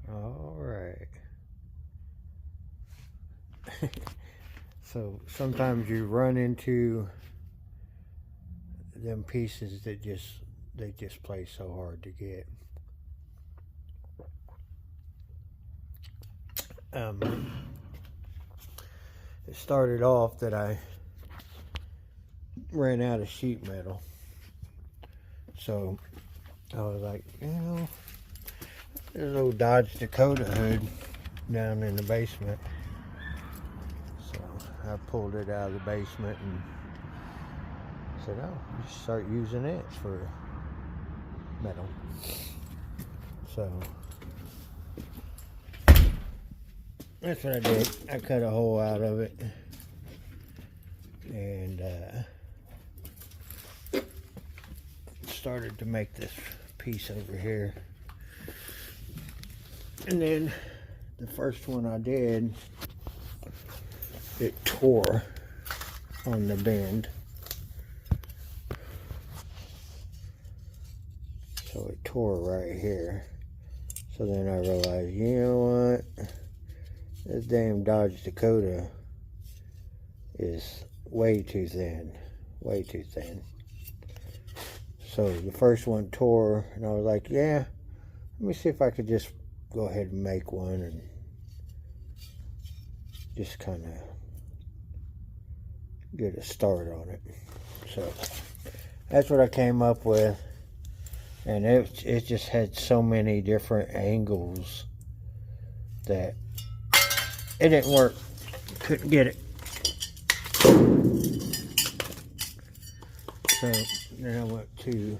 All right. So sometimes you run into them pieces that they just play so hard to get. It started off that I ran out of sheet metal, so I was like, there's an old Dodge Dakota hood down in the basement. So I pulled it out of the basement and said, oh, you should start using it for metal. So that's what I did. I cut a hole out of it and started to make this piece over here. And then the first one I did, it tore on the bend. So it tore right here. So then I realized, you know what? This damn Dodge Dakota is way too thin. Way too thin. So the first one tore, and I was like, yeah, let me see if I could just go ahead and make one and just kind of get a start on it. So that's what I came up with, and it just had so many different angles that it didn't work. Couldn't get it. So then I went to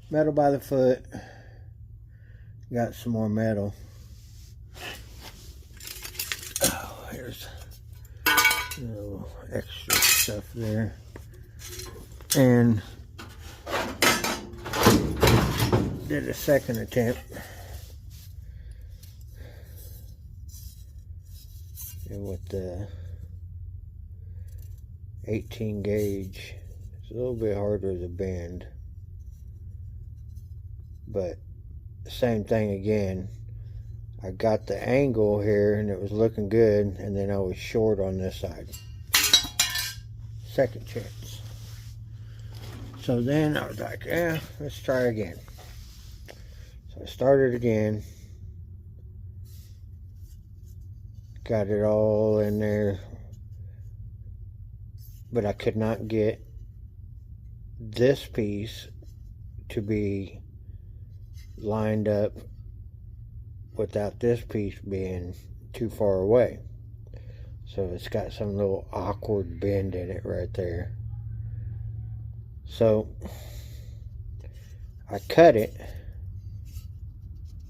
metal by the foot, got some more metal. Oh, here's a little extra stuff there. And did a second attempt. And with the 18 gauge, it's a little bit harder to bend. But same thing again. I got the angle here and it was looking good, and then I was short on this side. Second chance. So then I was like, yeah, let's try again. So I started again. Got it all in there. But I could not get this piece to be lined up without this piece being too far away. So it's got some little awkward bend in it right there. So I cut it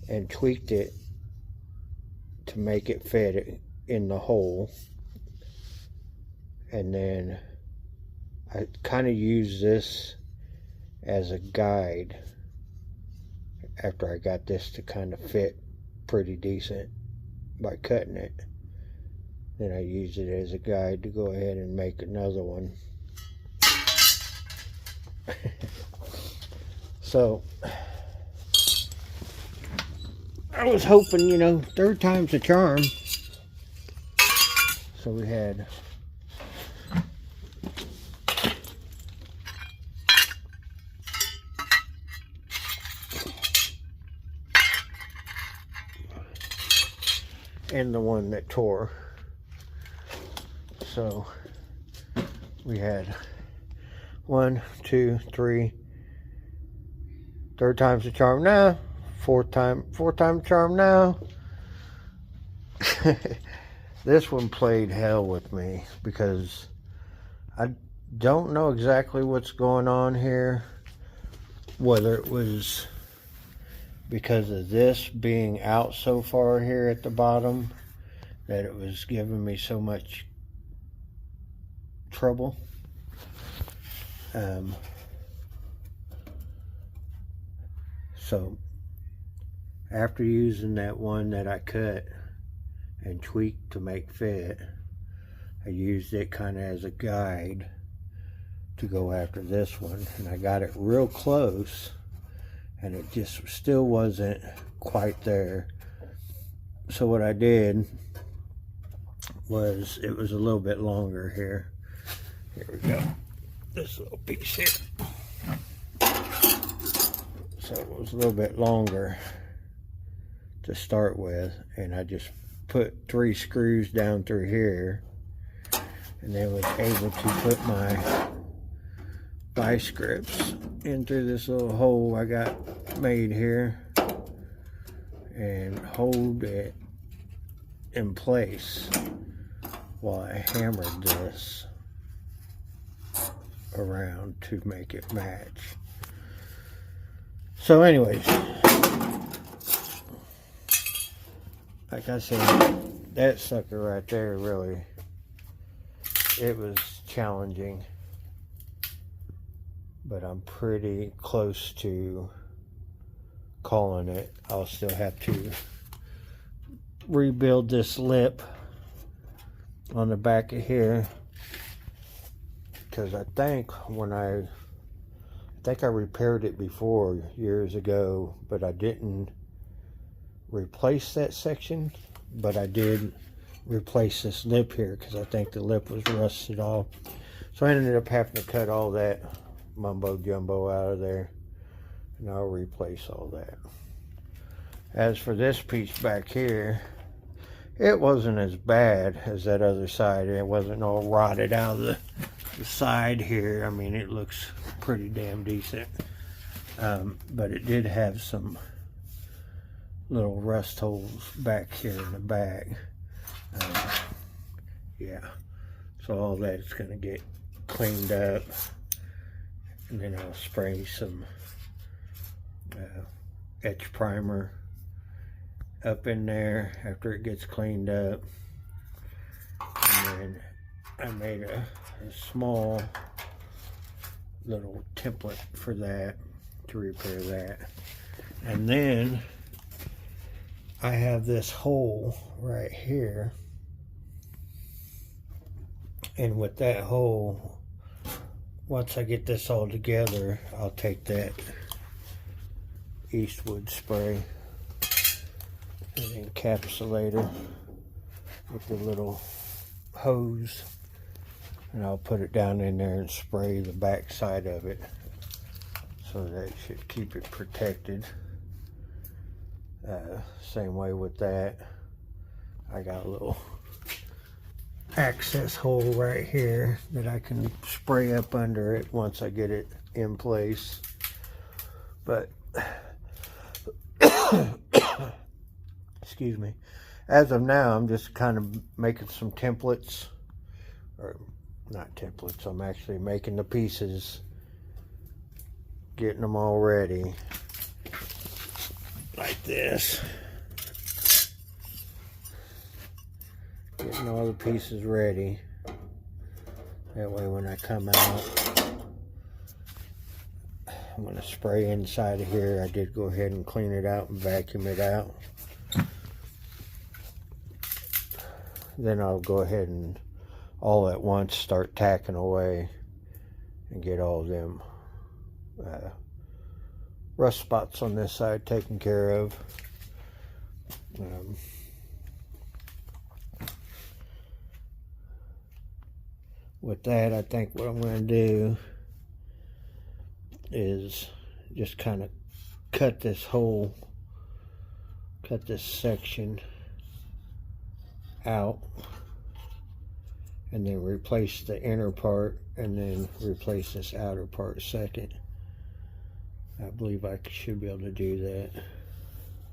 and tweaked it to make it fit in the hole. And then I kind of used this as a guide after I got this to kind of fit pretty decent by cutting it. Then I used it as a guide to go ahead and make another one. So I was hoping, you know, third time's a charm. So we had and the one that tore. So we had 1, 2, 3. Third time's a charm now. Fourth time charm now. This one played hell with me because I don't know exactly what's going on here. Whether it was because of this being out so far here at the bottom that it was giving me so much trouble. So after using that one that I cut and tweaked to make fit, I used it kind of as a guide to go after this one, and I got it real close, and it just still wasn't quite there So what I did was, it was a little bit longer here. Here we go. This little piece here. So it was a little bit longer to start with, and I just put 3 screws down through here, and then was able to put my vice grips in through this little hole I got made here and hold it in place while I hammered this around to make it match. So anyways, like I said, that sucker right there, really, it was challenging, but I'm pretty close to calling it. I'll still have to rebuild this lip on the back of here, because I think I repaired it before years ago, but I didn't replace that section, but I did replace this lip here because I think the lip was rusted off. So I ended up having to cut all that mumbo jumbo out of there, and I'll replace all that. As for this piece back here, it wasn't as bad as that other side. It wasn't all rotted out of the side here. I mean, it looks pretty damn decent, but it did have some little rust holes back here in the back. Yeah, so all that's going to get cleaned up, and then I'll spray some etch primer up in there after it gets cleaned up. And then I made a small little template for that to repair that. And then I have this hole right here, and with that hole, once I get this all together, I'll take that Eastwood spray and encapsulator with the little hose, and I'll put it down in there and spray the back side of it, so that should keep it protected. Same way with that, I got a little access hole right here that I can spray up under it once I get it in place. But excuse me, as of now, I'm just kind of making some templates, or not templates, I'm actually making the pieces, getting them all ready like this, getting all the pieces ready. That way when I come out, I'm going to spray inside of here. I did go ahead and clean it out and vacuum it out. Then I'll go ahead and all at once start tacking away and get all them rust spots on this side taken care of. With that, I think what I'm going to do is just kind of cut this section out, and then replace the inner part, and then replace this outer part second. I believe I should be able to do that.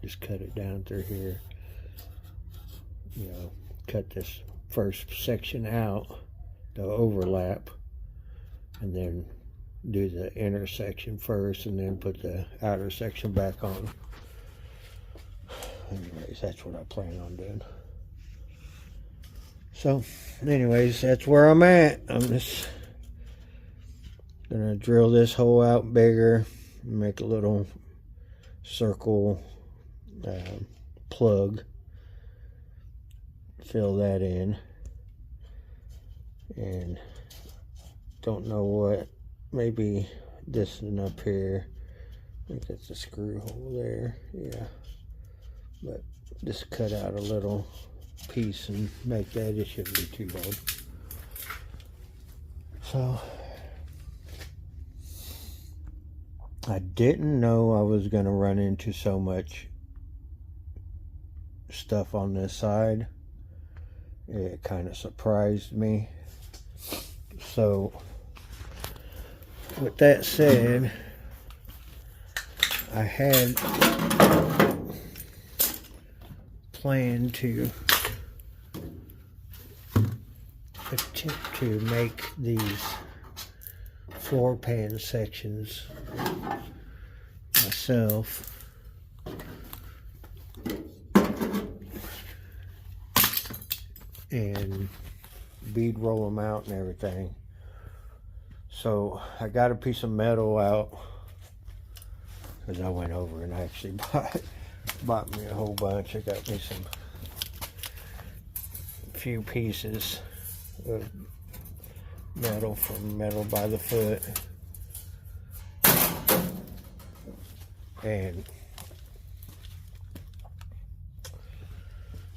Just cut it down through here, you know, cut this first section out, the overlap, and then do the inner section first, and then put the outer section back on. Anyways, that's what I plan on doing. So anyways, that's where I'm at. I'm just gonna drill this hole out bigger, make a little circle plug, fill that in, and don't know what, maybe this one up here, I think that's a screw hole there, yeah, but just cut out a little piece and make that. It shouldn't be too bad. So I didn't know I was going to run into so much stuff on this side. It kind of surprised me. So with that said, I had planned to attempt to make these floor pan sections myself. And bead roll them out and everything. So I got a piece of metal out because I went over and actually bought me a whole bunch. I got me a few pieces of metal from Metal by the Foot, and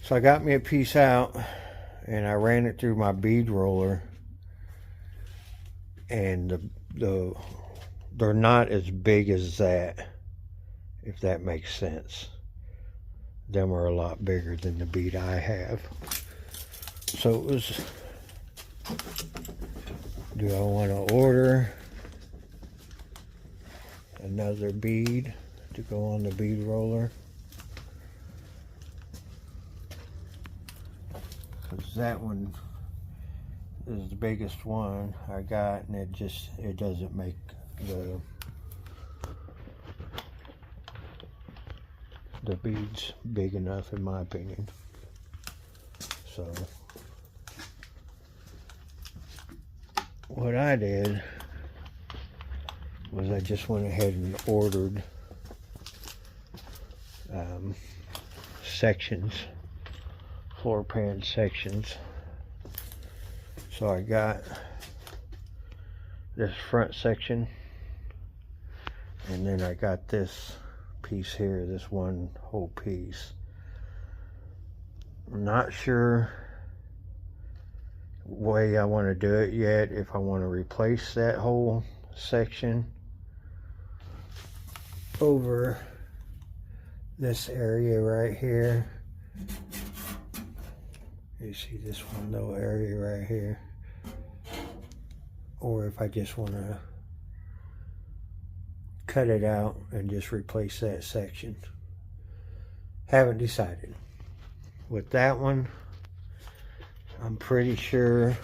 so I got me a piece out and I ran it through my bead roller, and they're not as big as that, if that makes sense. Them are a lot bigger than the bead I have. So it was, do I want to order another bead to go on the bead roller? Because that one is the biggest one I got, and it doesn't make the beads big enough, in my opinion. So what I did was I just went ahead and ordered sections, floor pan sections. So I got this front section, and then I got this piece here, this one whole piece. I'm not sure way I want to do it yet, if I want to replace that whole section over this area right here. You see this one little area right here, or if I just want to cut it out and just replace that section. Haven't decided. With that one, I'm pretty sure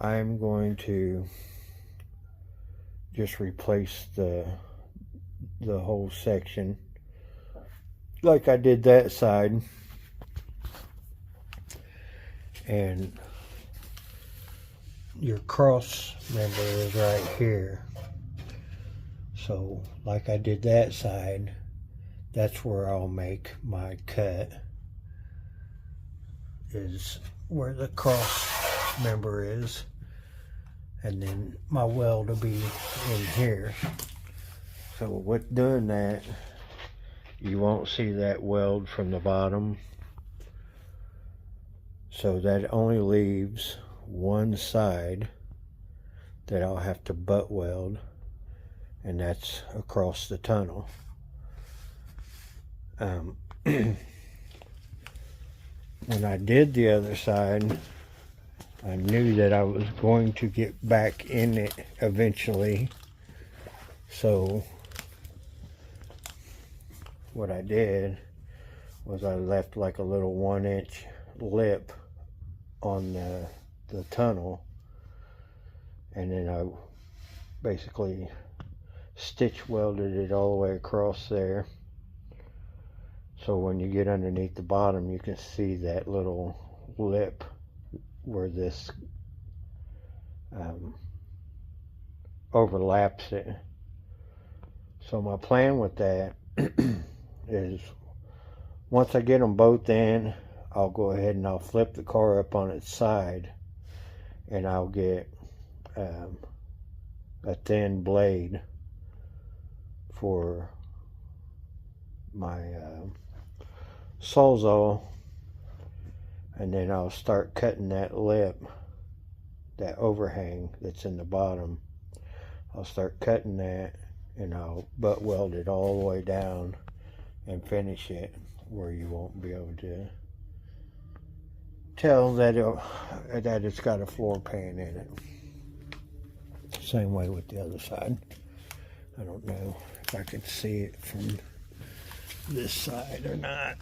I'm going to just replace the whole section like I did that side. And your cross member is right here. So like I did that side, that's where I'll make my cut, is where the cross member is, and then my weld will be in here. So with doing that, you won't see that weld from the bottom. So that only leaves one side that I'll have to butt weld, and that's across the tunnel. When I did the other side, I knew that I was going to get back in it eventually. So what I did was I left like a little 1-inch lip on the tunnel, and then I basically stitch welded it all the way across there. So when you get underneath the bottom, you can see that little lip where this overlaps it. So my plan with that is, once I get them both in, I'll go ahead and I'll flip the car up on its side, and I'll get a thin blade for my Sawzall, and then I'll start cutting that lip, that overhang that's in the bottom. I'll start cutting that, and I'll butt weld it all the way down and finish it where you won't be able to tell that it's got a floor pan in it. Same way with the other side. I don't know if I can see it from this side or not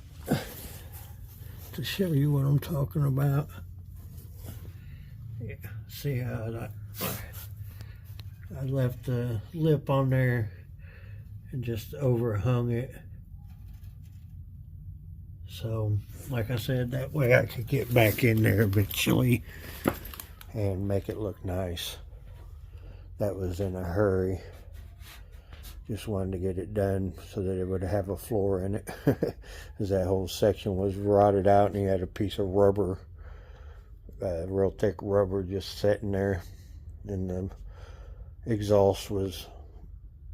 to show you what I'm talking about. Yeah, see how I left the lip on there and just overhung it. So, like I said, that way I could get back in there eventually and make it look nice. That was in a hurry. Just wanted to get it done so that it would have a floor in it. Because that whole section was rotted out, and he had a piece of rubber, real thick rubber, just sitting there. And the exhaust was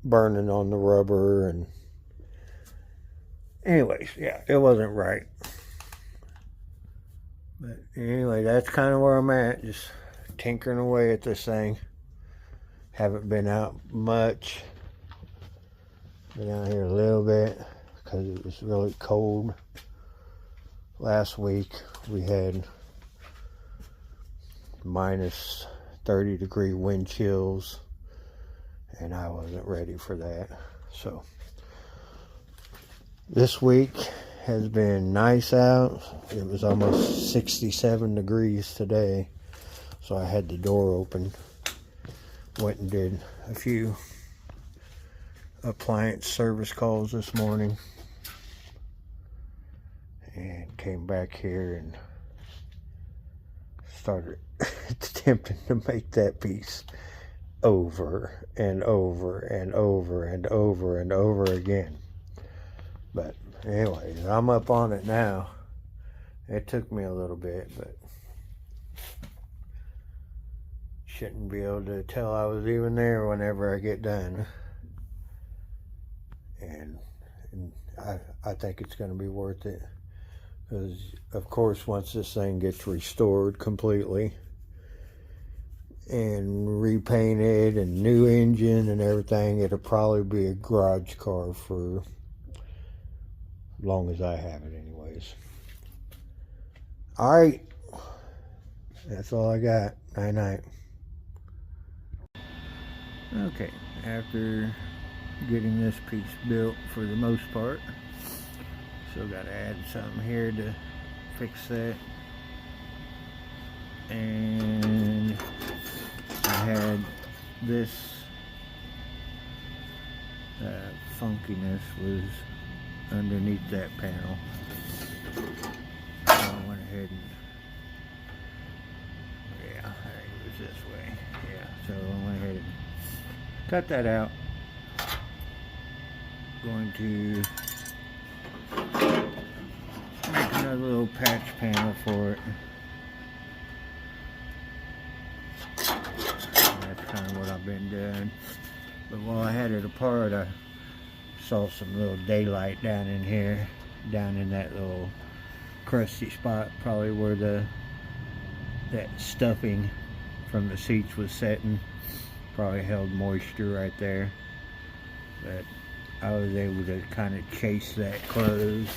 burning on the rubber. And anyways, yeah, it wasn't right. But anyway, that's kind of where I'm at. Just tinkering away at this thing. Haven't been out much. Been out here a little bit because it was really cold. Last week we had minus 30-degree wind chills, and I wasn't ready for that. So this week has been nice out. It was almost 67 degrees today, so I had the door open. Went and did a few appliance service calls this morning, and came back here and started attempting to make that piece over and over and over and over and over again. But anyway, I'm up on it now. It took me a little bit, but shouldn't be able to tell I was even there whenever I get done. And I think it's going to be worth it, because of course once this thing gets restored completely and repainted and new engine and everything, it'll probably be a garage car for as long as I have it anyways. Alright, that's all I got. Night night. Okay, after getting this piece built for the most part, still got to add something here to fix that. And I had this funkiness was underneath that panel, so I went ahead and I think it was this way. Yeah, so I went ahead and cut that out. Going to make another little patch panel for it. And that's kind of what I've been doing. But while I had it apart, I saw some little daylight down in here, down in that little crusty spot, probably where that stuffing from the seats was setting. Probably held moisture right there. But I was able to kind of chase that closed.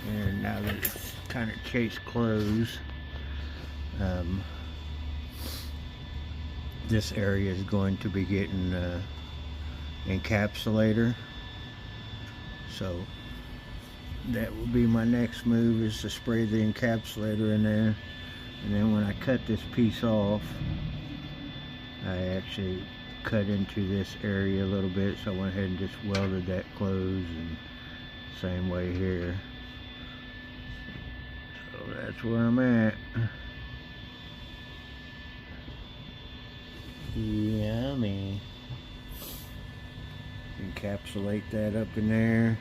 And now that it's kind of chased closed, this area is going to be getting encapsulator. So that will be my next move, is to spray the encapsulator in there. And then when I cut this piece off, I actually cut into this area a little bit, so I went ahead and just welded that closed, and same way here. So that's where I'm at. Yummy. Encapsulate that up in there.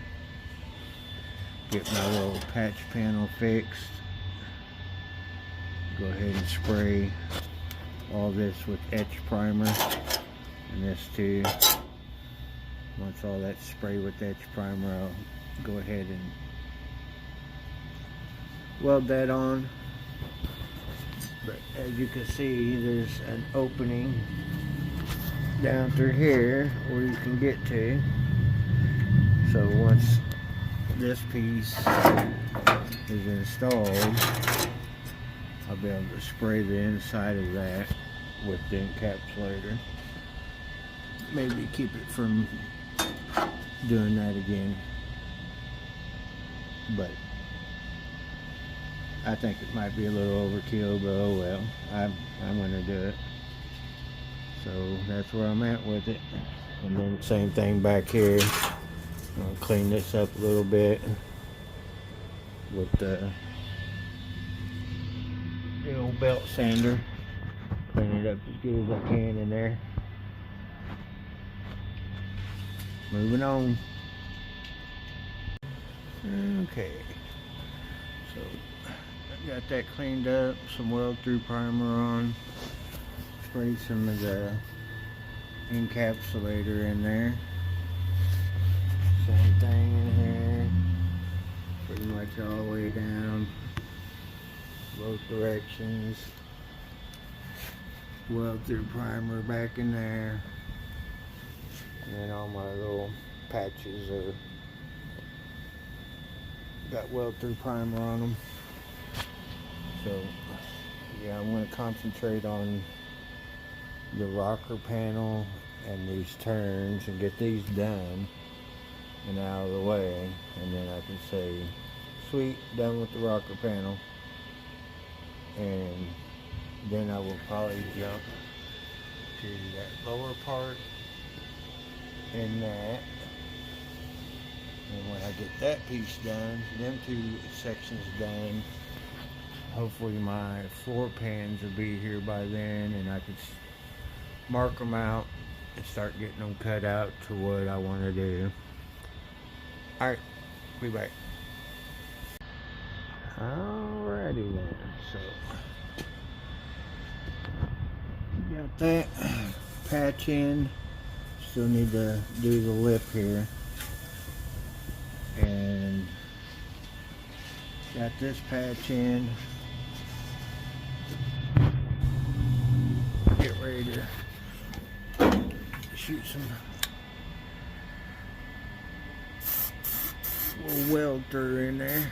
Get my little patch panel fixed. Go ahead and spray all this with etch primer, and this too. Once all that's sprayed with that primer, I'll go ahead and weld that on. But as you can see, there's an opening down through here where you can get to. So once this piece is installed, I'll be able to spray the inside of that with the encapsulator. Maybe keep it from doing that again, but I think it might be a little overkill, but oh well, I'm gonna do it. So that's where I'm at with it. And then same thing back here. I'll clean this up a little bit with the old belt sander. Clean it up as good as I can in there. Moving on. Okay, so I got that cleaned up, some weld through primer on, sprayed some of the encapsulator in there. Same thing in here, pretty much all the way down, both directions. Weld through primer back in there. And then all my little patches are got weld through primer on them. So yeah, I'm going to concentrate on the rocker panel and these turns and get these done and out of the way, and then I can say sweet, done with the rocker panel. And then I will probably jump to that lower part in that, and when I get that piece done, them two sections done, hopefully my floor pans will be here by then, and I can mark them out and start getting them cut out to what I want to do. Alright, be back. Alrighty then, so got that patch in. Still need to do the lip here, and got this patch in. Get ready to shoot some little weld through in there.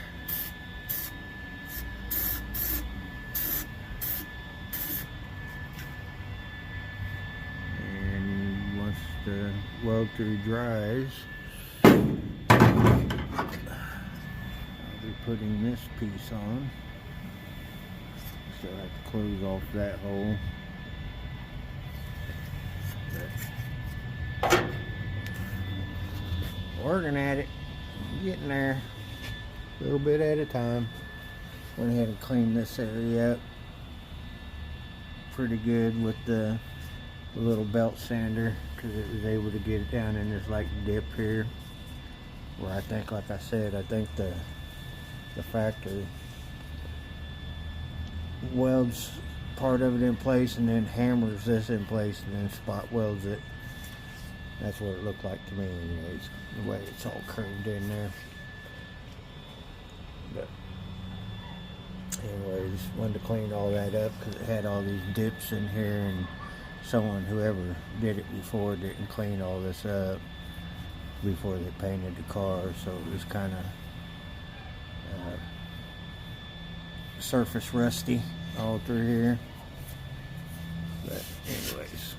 The weld through dries, I'll be putting this piece on. So I have to close off that hole. But working at it, getting there, a little bit at a time. Went ahead and cleaned this area up pretty good with the little belt sander, because it was able to get it down in this like dip here where I think, like I said, I think the factory welds part of it in place and then hammers this in place and then spot welds it. That's what it looked like to me anyways, the way it's all curved in there. But anyways, wanted to clean all that up because it had all these dips in here, and whoever did it before didn't clean all this up before they painted the car, so it was kind of surface rusty all through here. But anyways,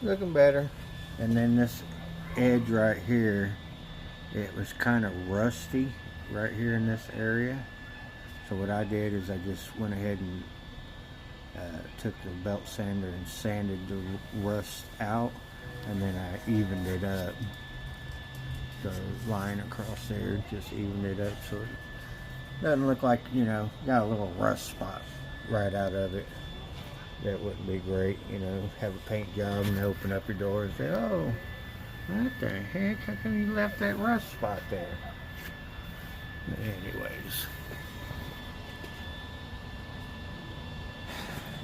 looking better. And then this edge right here, it was kind of rusty right here in this area. So what I did is I just went ahead and took the belt sander and sanded the rust out, and then I evened it up. The line across there, just evened it up so it doesn't look like, you know, got a little rust spot right out of it. That wouldn't be great, you know, have a paint job and open up your door and say, oh, what the heck, how come you left that rust spot there? But anyways,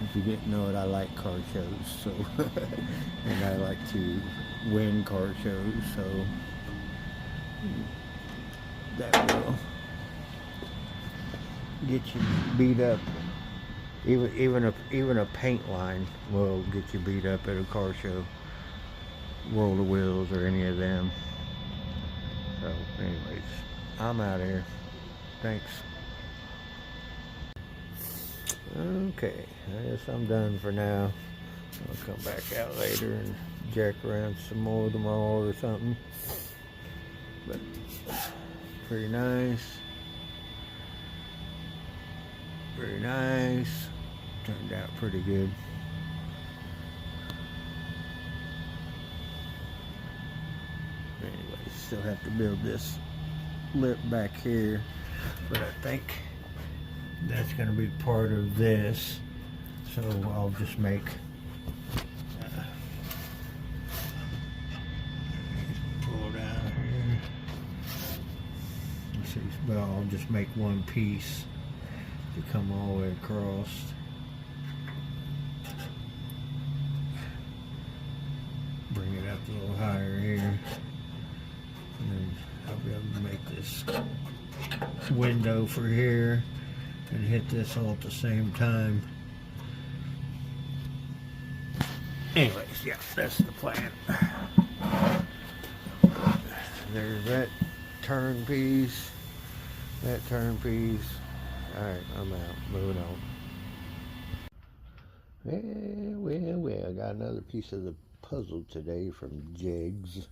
If you didn't know it, I like car shows, so and I like to win car shows, so that will get you beat up. Even a paint line will get you beat up at a car show, World of Wheels or any of them. So, anyways, I'm out of here. Thanks. Okay, I guess I'm done for now. I'll come back out later and jack around some more tomorrow or something. But pretty nice. Very nice. Turned out pretty good. Anyway, still have to build this lip back here, but I think that's going to be part of this, so I'll just make pull down here. Let's see, well, I'll just make one piece to come all the way across. Bring it up a little higher here, and then I'll be able to make this window for here and hit this all at the same time. Anyways, yeah, that's the plan. There's that turn piece, that turn piece. Alright, I'm out. Moving on. Well, I got another piece of the puzzle today from Jigs.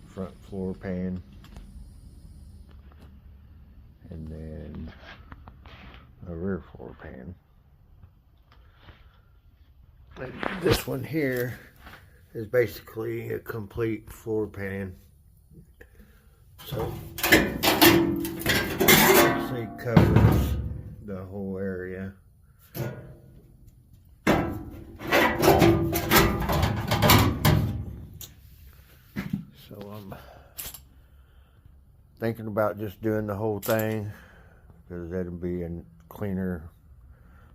Front floor pan. And then a rear floor pan. And this one here is basically a complete floor pan. So actually covers the whole area. So I'm thinking about just doing the whole thing, because that'd be a cleaner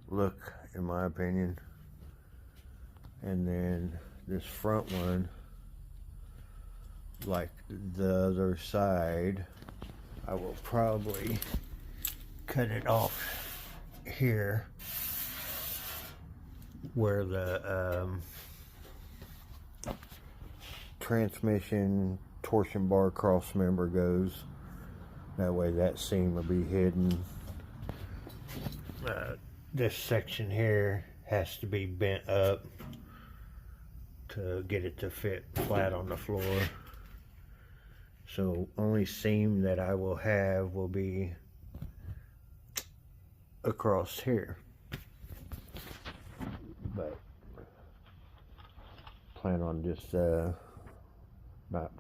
look in my opinion. And then this front one, like the other side, I will probably cut it off here where the transmission torsion bar cross member goes. That way that seam will be hidden. This section here has to be bent up to get it to fit flat on the floor. So only seam that I will have will be across here. But plan on just not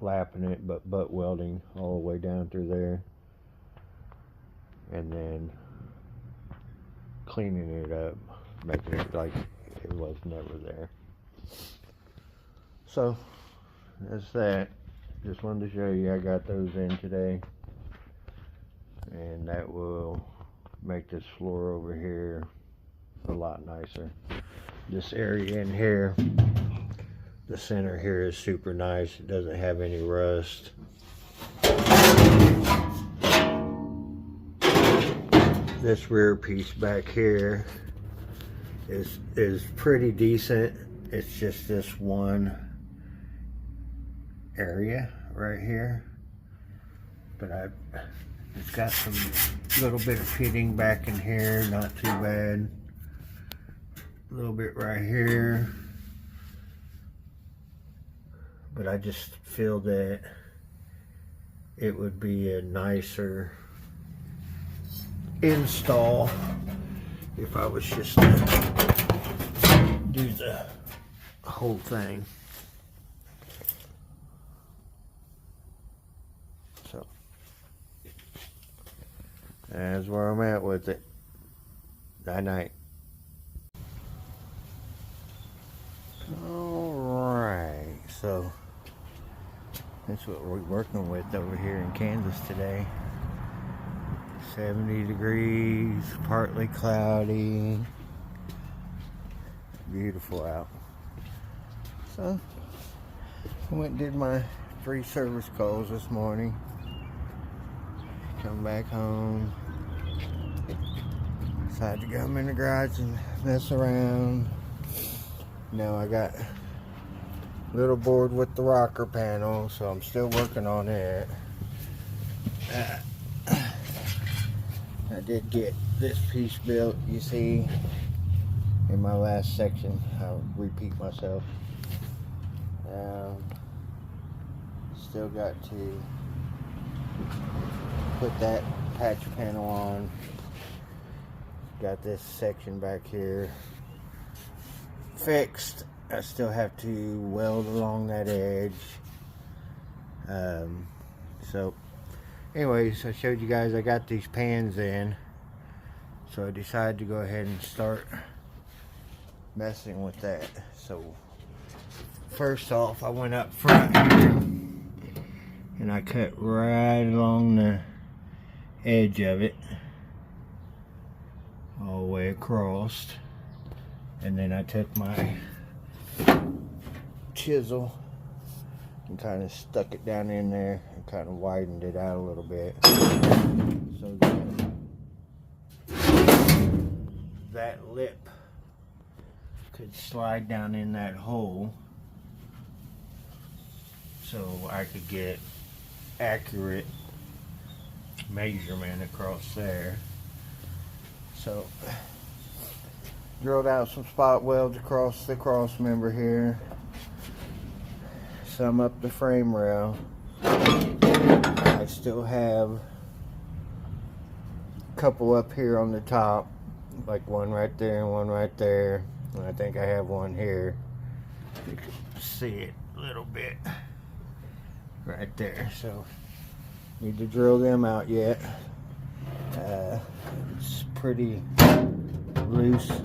lapping it, but butt welding all the way down through there, and then cleaning it up, making it like it was never there. So that's that. Just wanted to show you I got those in today, and that will make this floor over here a lot nicer. This area in here, the center here is super nice. It doesn't have any rust. This rear piece back here is pretty decent. It's just this one area right here, but it's got some little bit of pitting back in here, not too bad. A little bit right here, but I just feel that it would be a nicer install if I was just to do the whole thing. So that's where I'm at with it. Night night. Alright, so that's what we're working with over here in Kansas today. 70 degrees, partly cloudy. Beautiful out. So I went and did my 3 service calls this morning. Come back home. Decided to come in the garage and mess around. Now I got a little bored with the rocker panel, so I'm still working on it. I did get this piece built, you see, in my last section. I'll repeat myself. Still got to put that patch panel on. Got this section back here fixed. I still have to weld along that edge. So anyways, I showed you guys I got these pans in, so I decided to go ahead and start messing with that. So first off, I went up front and I cut right along the edge of it all the way across, and then I took my chisel and kind of stuck it down in there and kind of widened it out a little bit so that lip could slide down in that hole, so I could get accurate measurement across there. So drilled out some spot welds across the cross member here, some up the frame rail. I still have a couple up here on the top, like one right there and one right there, and I think I have one here. You can see it a little bit right there. So need to drill them out yet. It's pretty loose all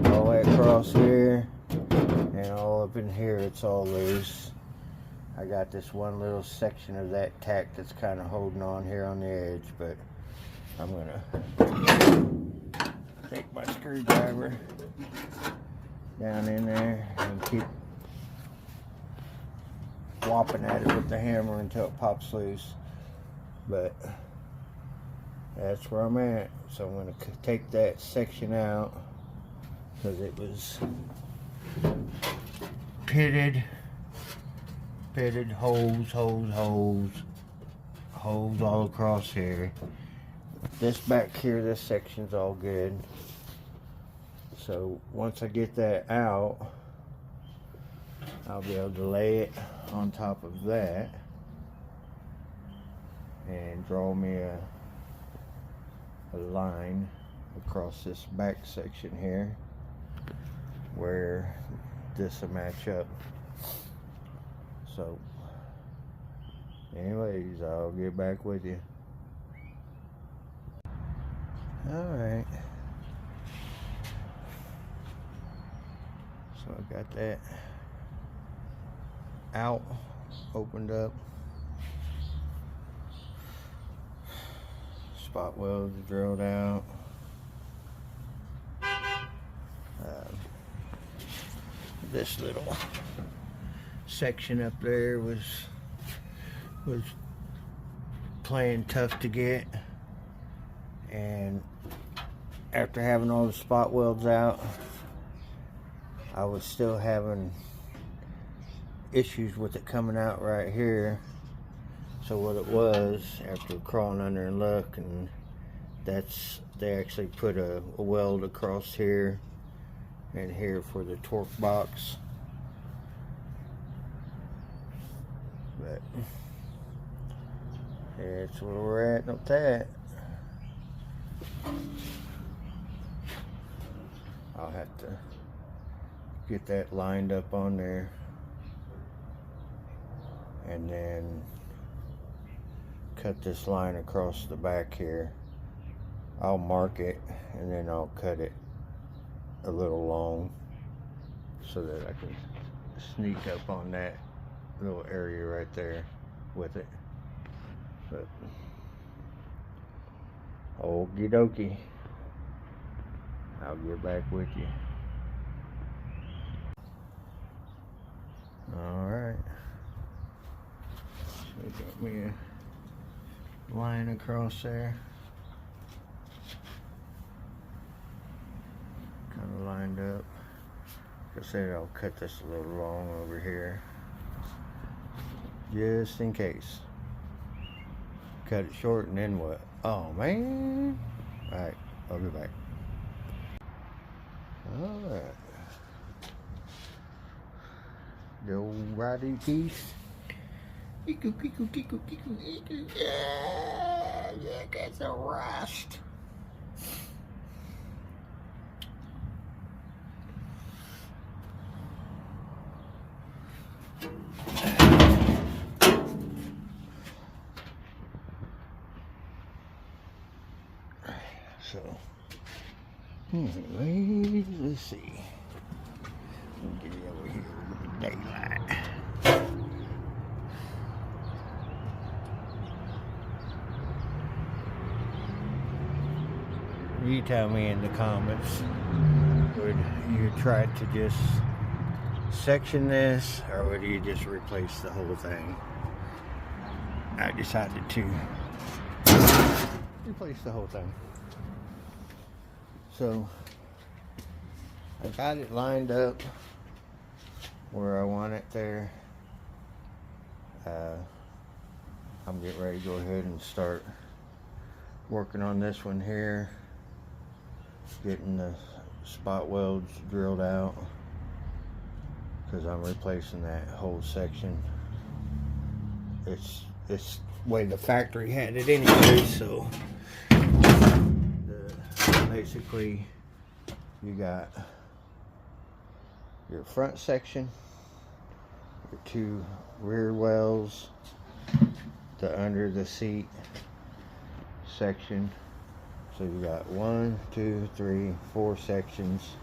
the way across here, and all up in here it's all loose. I got this one little section of that tack that's kind of holding on here on the edge, but I'm gonna take my screwdriver down in there and keep whopping at it with the hammer until it pops loose. But that's where I'm at. So I'm going to take that section out because it was pitted holes all across here. This back here, this section's all good. So once I get that out, I'll be able to lay it on top of that and draw me a line across this back section here where this will match up. So anyways, I'll get back with you. Alright, so I got that out, opened up, spot welds drilled out. This little section up there was playing tough to get, and after having all the spot welds out, I was still having issues with it coming out right here. So what it was, after crawling under and looking, they actually put a weld across here and here for the torque box. But that's where we're at with that. I'll have to get that lined up on there and then cut this line across the back here. I'll mark it and then I'll cut it a little long so that I can sneak up on that little area right there with it. But Okie dokie. I'll get back with you. Alright. So got me a line across there. Kind of lined up. Like I said, I'll cut this a little long over here, just in case. Cut it short and then what? Oh man! Alright, I'll be back. Alright. The old riding piece. Yeah, that's a rust. So, anyway, let's see. We'll get it over here with the daylight. You tell me in the comments, would you try to just section this, or would you just replace the whole thing? I decided to replace the whole thing. So I got it lined up where I want it there. I'm getting ready to go ahead and start working on this one here, getting the spot welds drilled out, because I'm replacing that whole section. It's the way the factory had it anyway. So basically you got your front section, your two rear wells, the under the seat section. So you got 1, 2, 3, 4 sections,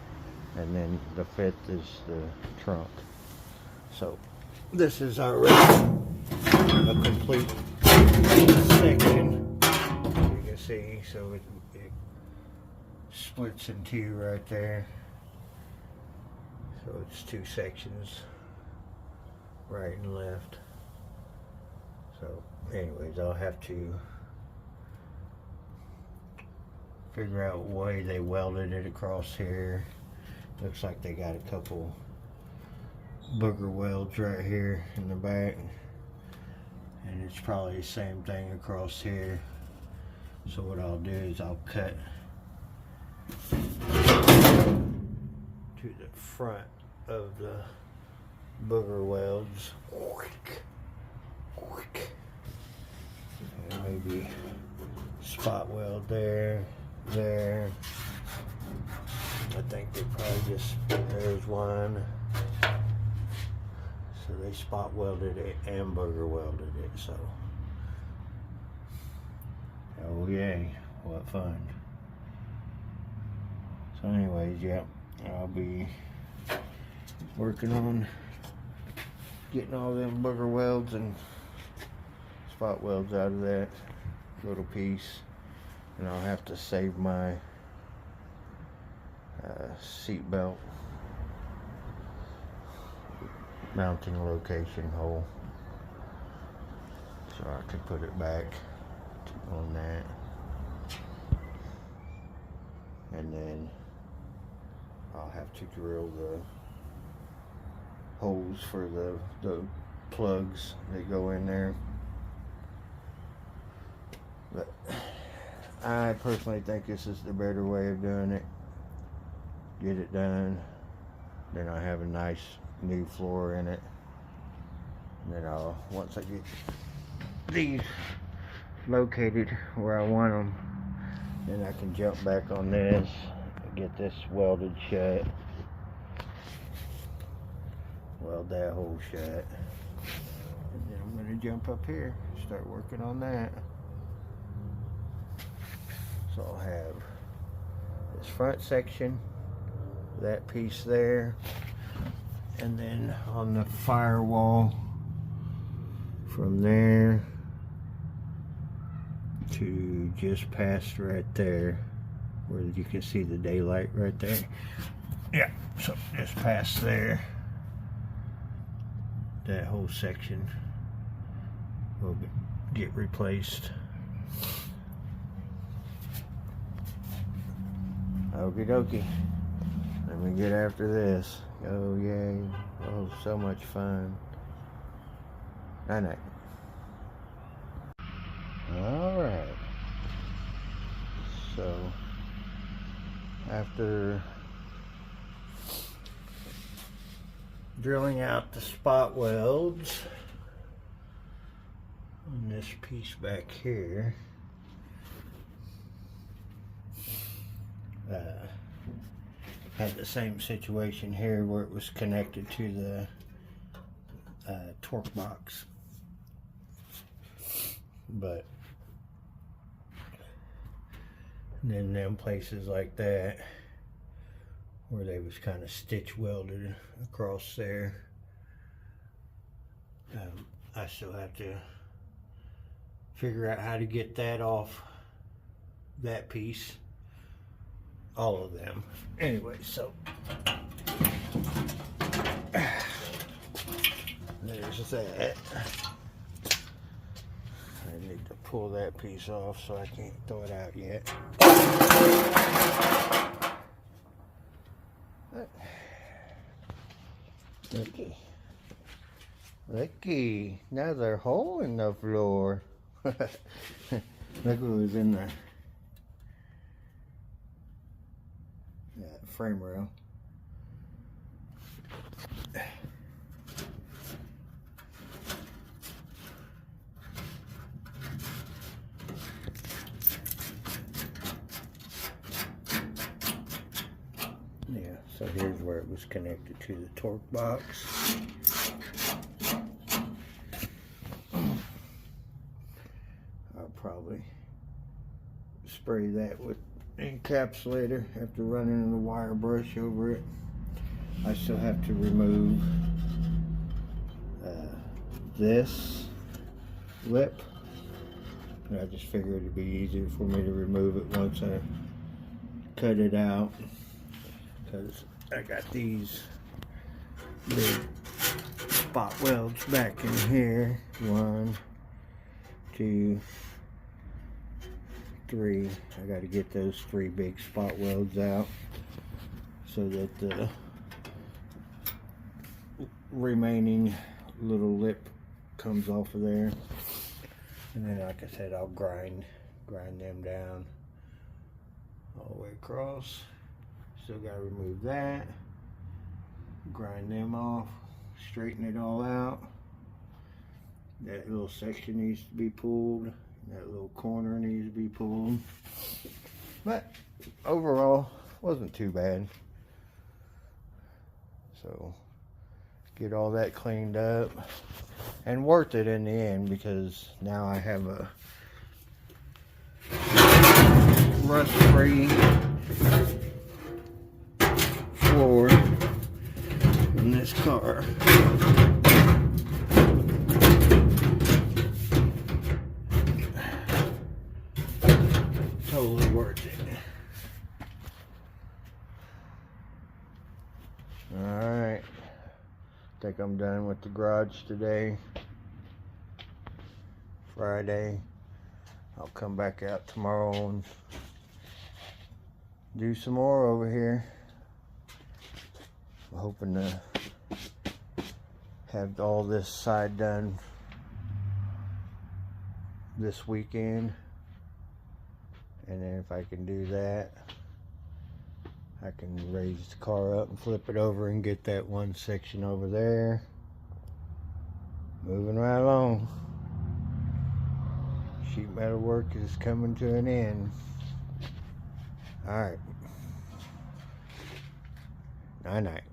and then the fifth is the trunk. So this is already a complete section, you can see. So it splits in two right there. So it's two sections, right and left. So anyways, I'll have to figure out why they welded it across here. Looks like they got a couple booger welds right here in the back, and it's probably the same thing across here. So what I'll do is I'll cut to the front of the booger welds, and maybe spot weld there. I think they probably just, there's one. So they spot welded it and booger welded it. So, oh yay, what fun. So anyways, yeah, I'll be working on getting all them booger welds and spot welds out of that little piece. And I'll have to save my seat belt mounting location hole, so I can put it back on that. And then I'll have to drill the holes for the plugs that go in there. But I personally think this is the better way of doing it. Get it done, then I have a nice new floor in it. And then once I get these located where I want them, then I can jump back on this and get this welded shut. Weld that hole shut. And then I'm going to jump up here, start working on that. So I'll have this front section, that piece there, and then on the firewall from there to just past right there, where you can see the daylight right there. Yeah, so just past there, that whole section will get replaced. Okie dokie. Let me get after this. Oh yay. Oh, so much fun. Night night. Alright. So, after drilling out the spot welds on this piece back here, had the same situation here where it was connected to the torque box, but then them places like that where they was kind of stitch welded across there, I still have to figure out how to get that off that piece, all of them. Anyway, so there's that. I need to pull that piece off, so I can't throw it out yet. Looky, another hole in the floor. Look what was in there. That frame rail. Yeah, so here's where it was connected to the torque box. I'll probably spray that with encapsulator after running the wire brush over it. I still have to remove this lip, and I just figured it'd be easier for me to remove it once I cut it out, because I got these big spot welds back in here. 1, 2, 3. I got to get those 3 big spot welds out so that the remaining little lip comes off of there. And then, like I said, I'll grind them down all the way across. Still got to remove that, grind them off, straighten it all out. That little section needs to be pulled. That little corner needs to be pulled. But overall, wasn't too bad. So, get all that cleaned up. And worth it in the end, because now I have a rust-free floor in this car. Totally worth it. Alright, think I'm done with the garage today. Friday. I'll come back out tomorrow and do some more over here. I'm hoping to have all this side done this weekend, and then if I can do that, I can raise the car up and flip it over and get that one section over there. Moving right along. Sheet metal work is coming to an end. Alright. Night night.